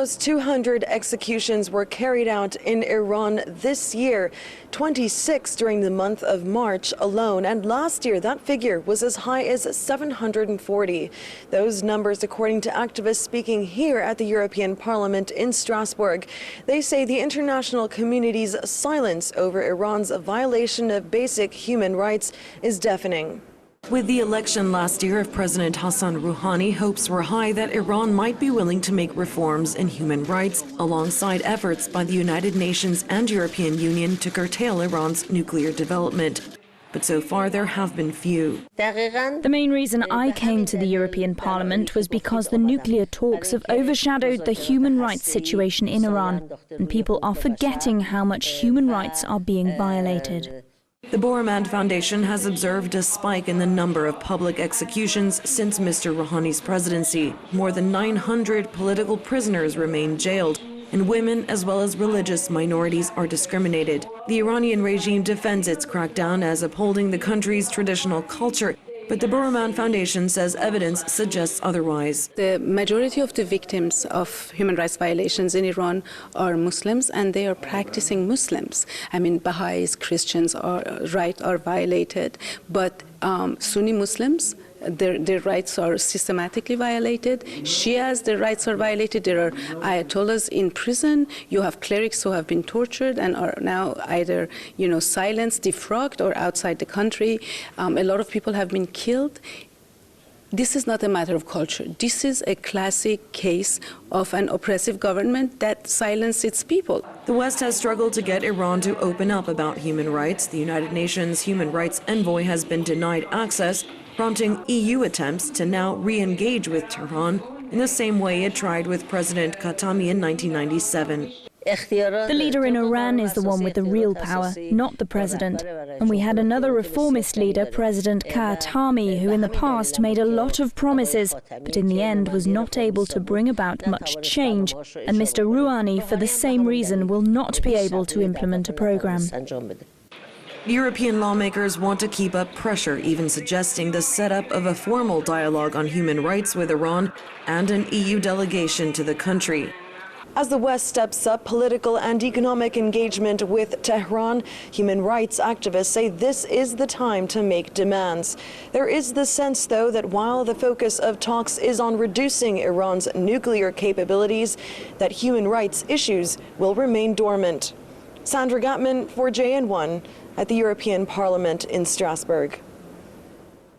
Almost 200 executions were carried out in Iran this year, 26 during the month of March alone, and last year that figure was as high as 740. Those numbers, according to activists speaking here at the European Parliament in Strasbourg. They say the international community's silence over Iran's violation of basic human rights is deafening. With the election last year of President Hassan Rouhani, hopes were high that Iran might be willing to make reforms in human rights alongside efforts by the United Nations and European Union to curtail Iran's nuclear development. But so far there have been few. The main reason I came to the European Parliament was because the nuclear talks have overshadowed the human rights situation in Iran, and people are forgetting how much human rights are being violated. The Boromand Foundation has observed a spike in the number of public executions since Mr. Rouhani's presidency. More than 900 political prisoners remain jailed, and women as well as religious minorities are discriminated. The Iranian regime defends its crackdown as upholding the country's traditional culture, but the Boromand Foundation says evidence suggests otherwise. The majority of the victims of human rights violations in Iran are Muslims, and they are practicing Muslims. I mean, Baha'is, Christians are violated, but Sunni Muslims, their rights are systematically violated. Shias, their rights are violated. There are ayatollahs in prison. You have clerics who have been tortured and are now either, silenced, defrocked, or outside the country. A lot of people have been killed. This is not a matter of culture. This is a classic case of an oppressive government that silences its people. The West has struggled to get Iran to open up about human rights. The United Nations Human Rights Envoy has been denied access, prompting EU attempts to now re-engage with Tehran in the same way it tried with President Khatami in 1997. The leader in Iran is the one with the real power, not the president. And we had another reformist leader, President Khatami, who in the past made a lot of promises, but in the end was not able to bring about much change. And Mr. Rouhani, for the same reason, will not be able to implement a program. European lawmakers want to keep up pressure, even suggesting the setup of a formal dialogue on human rights with Iran and an EU delegation to the country. As the West steps up political and economic engagement with Tehran, human rights activists say this is the time to make demands. There is the sense, though, that while the focus of talks is on reducing Iran's nuclear capabilities, that human rights issues will remain dormant. Sandra Gatman for JN1 at the European Parliament in Strasbourg.